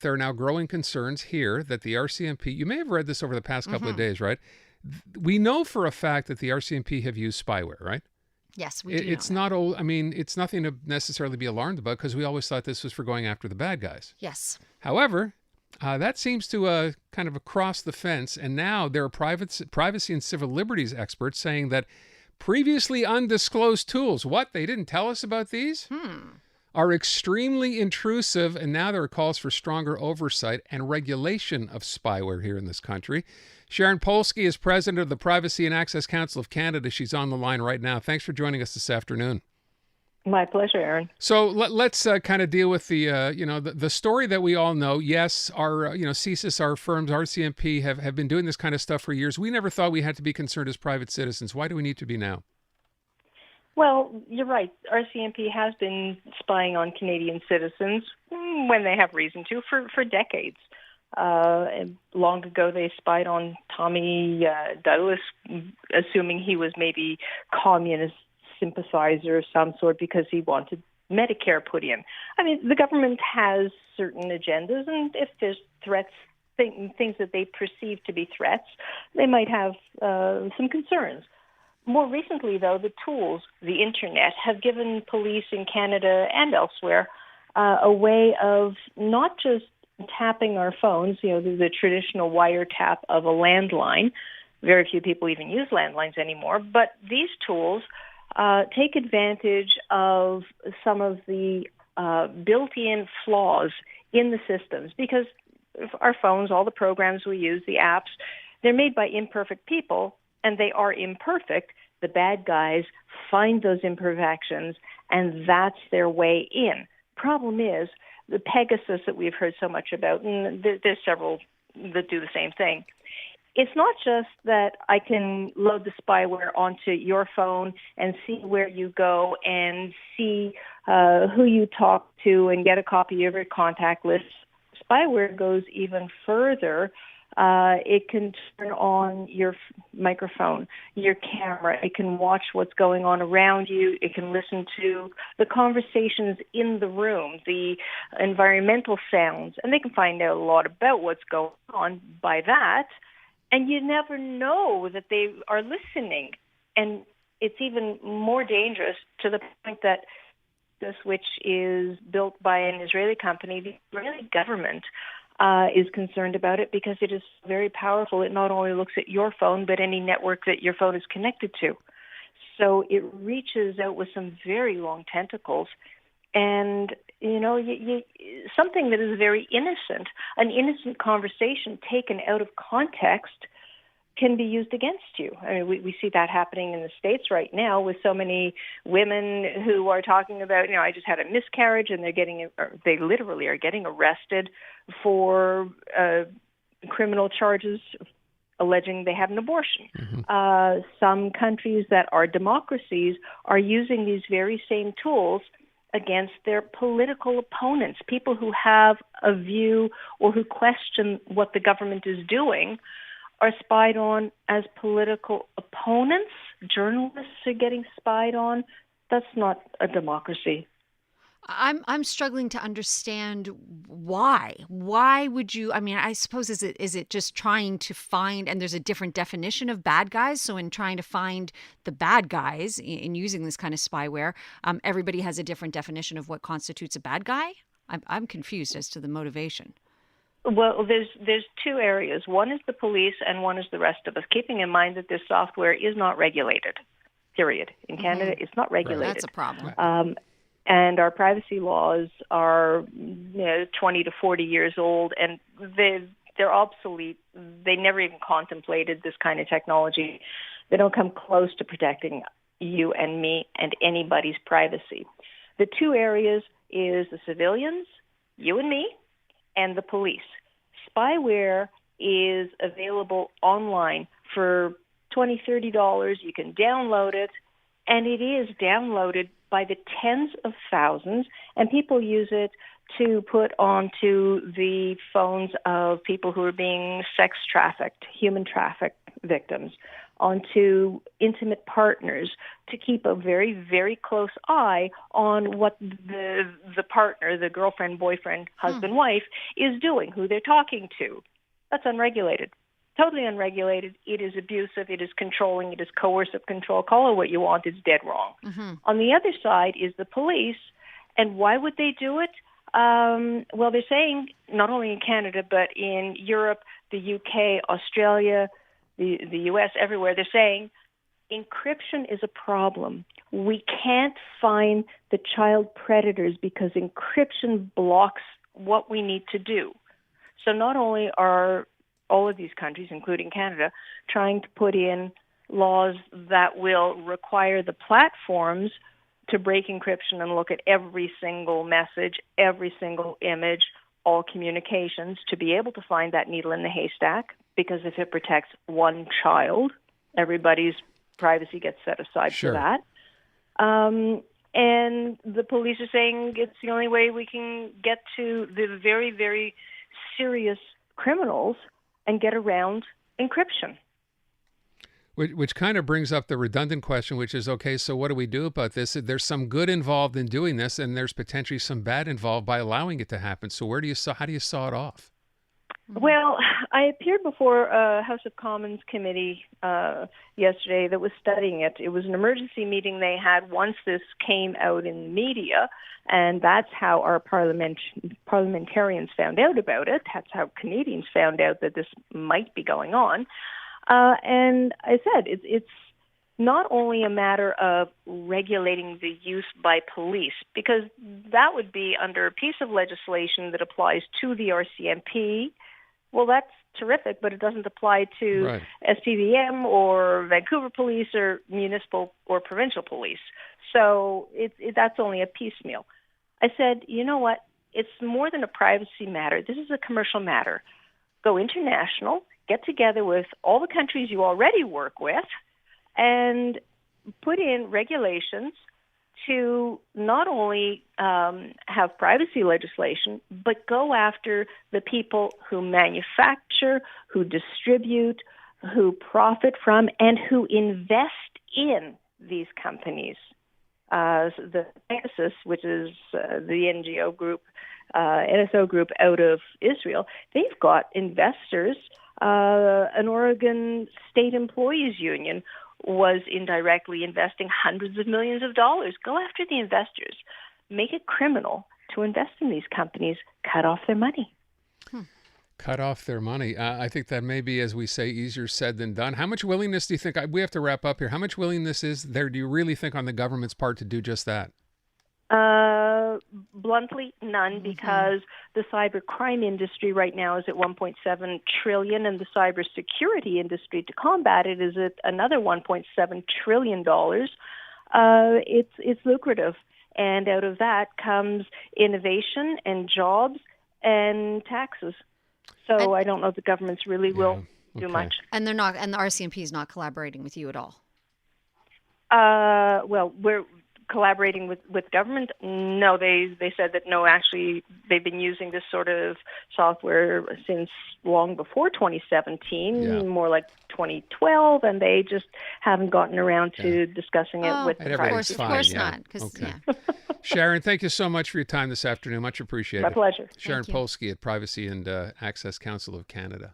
there are now growing concerns here that the RCMP, you may have read this over the past couple of days, right? We know for a fact that the RCMP have used spyware, right? Yes, we do. It's not old. I mean, it's nothing to necessarily be alarmed about because we always thought this was for going after the bad guys. Yes. However, that seems to kind of cross the fence. And now there are privacy and civil liberties experts saying that previously undisclosed tools, what? They didn't tell us about these? Are extremely intrusive. And now there are calls for stronger oversight and regulation of spyware here in this country. SHARON POLSKY is president of the Privacy and Access Council of Canada. She's on the line right now. Thanks for joining us this afternoon. My pleasure, Aaron. So let's kind of deal with the the story that we all know. Yes, our CSIS, our firms, RCMP have been doing this kind of stuff for years. We never thought we had to be concerned as private citizens. Why do we need to be now? Well, you're right. RCMP has been spying on Canadian citizens when they have reason to for decades. And long ago, they spied on Tommy Douglas, assuming he was maybe communist sympathizer of some sort because he wanted Medicare put in. I mean, the government has certain agendas, and if there's threats, things that they perceive to be threats, they might have some concerns. More recently, though, the tools, the Internet, have given police in Canada and elsewhere a way of not just tapping our phones, the traditional wiretap of a landline. Very few people even use landlines anymore. But these tools take advantage of some of the built-in flaws in the systems because our phones, all the programs we use, the apps, they're made by imperfect people, and they are imperfect. The bad guys find those imperfections, and that's their way in. Problem is, the Pegasus that we've heard so much about, and there's several that do the same thing. It's not just that I can load the spyware onto your phone and see where you go and see who you talk to and get a copy of your contact list. Spyware goes even further. It can turn on your microphone, your camera. It can watch what's going on around you. It can listen to the conversations in the room, the environmental sounds, and they can find out a lot about what's going on by that. And you never know that they are listening. And it's even more dangerous to the point that this, which is built by an Israeli company, the Israeli government is concerned about it because it is very powerful. It not only looks at your phone, but any network that your phone is connected to. So it reaches out with some very long tentacles. And, something that is very innocent, an innocent conversation taken out of context can be used against you. I mean, we see that happening in the States right now with so many women who are talking about, I just had a miscarriage, and they literally are getting arrested for criminal charges alleging they had an abortion. Mm-hmm. Some countries that are democracies are using these very same tools against their political opponents, people who have a view or who question what the government is doing are spied on as political opponents. Journalists are getting spied on. That's not a democracy. I'm struggling to understand why. Why would you? I mean, I suppose is it just trying to find? And there's a different definition of bad guys. So in trying to find the bad guys in using this kind of spyware, everybody has a different definition of what constitutes a bad guy. I'm confused as to the motivation. Well, there's two areas. One is the police, and one is the rest of us. Keeping in mind that this software is not regulated. Period. In Canada, it's not regulated. That's a problem. And our privacy laws are 20 to 40 years old, and they're obsolete. They never even contemplated this kind of technology. They don't come close to protecting you and me and anybody's privacy. The two areas is the civilians, you and me, and the police. Spyware is available online for $20, $30. You can download it, and it is downloaded by the tens of thousands, and people use it to put onto the phones of people who are being sex trafficked, human traffic victims. onto intimate partners to keep a very, very close eye on what the partner, the girlfriend, boyfriend, husband, wife, is doing, who they're talking to. That's unregulated. Totally unregulated. It is abusive. It is controlling. It is coercive control. Call it what you want. It's dead wrong. On the other side is the police. And why would they do it? Well, they're saying not only in Canada, but in Europe, the UK, Australia, the US, everywhere, they're saying encryption is a problem. We can't find the child predators because encryption blocks what we need to do. So not only are all of these countries, including Canada, trying to put in laws that will require the platforms to break encryption and look at every single message, every single image, all communications, to be able to find that needle in the haystack, because if it protects one child, everybody's privacy gets set aside for that. And the police are saying it's the only way we can get to the very, very serious criminals and get around encryption. Which kind of brings up the redundant question, which is, okay, so what do we do about this? There's some good involved in doing this, and there's potentially some bad involved by allowing it to happen. So how do you saw it off? Well, I appeared before a House of Commons committee yesterday that was studying it. It was an emergency meeting they had once this came out in the media, and that's how our parliamentarians found out about it. That's how Canadians found out that this might be going on. And I said it's not only a matter of regulating the use by police, because that would be under a piece of legislation that applies to the RCMP. Well, that's terrific, but it doesn't apply to SPVM or Vancouver Police or municipal or provincial police. So that's only a piecemeal. I said, you know what? It's more than a privacy matter. This is a commercial matter. Go international, get together with all the countries you already work with, and put in regulations to not only have privacy legislation, but go after the people who manufacture, who distribute, who profit from, and who invest in these companies. The Pegasus, which is the NGO group, NSO group out of Israel, they've got investors. An Oregon State Employees Union was indirectly investing hundreds of millions of dollars. Go after the investors. Make it criminal to invest in these companies. Cut off their money. Cut off their money. I think that may be, as we say, easier said than done. How much willingness do you think, we have to wrap up here, how much willingness is there, do you really think, on the government's part to do just that? Bluntly, none, because the cybercrime industry right now is at $1.7 trillion, and the cybersecurity industry to combat it is at another $1.7 trillion. It's lucrative, and out of that comes innovation and jobs and taxes. So I don't know if the governments really will do much. And they're not, and the RCMP is not collaborating with you at all. Well, we're collaborating with government. No, they said that no, actually they've been using this sort of software since long before 2017, more like 2012, and they just haven't gotten around to discussing it with of course not. Sharon, thank you so much for your time this afternoon. Much appreciated. My pleasure. Sharon Polsky at Privacy and Access Council of Canada.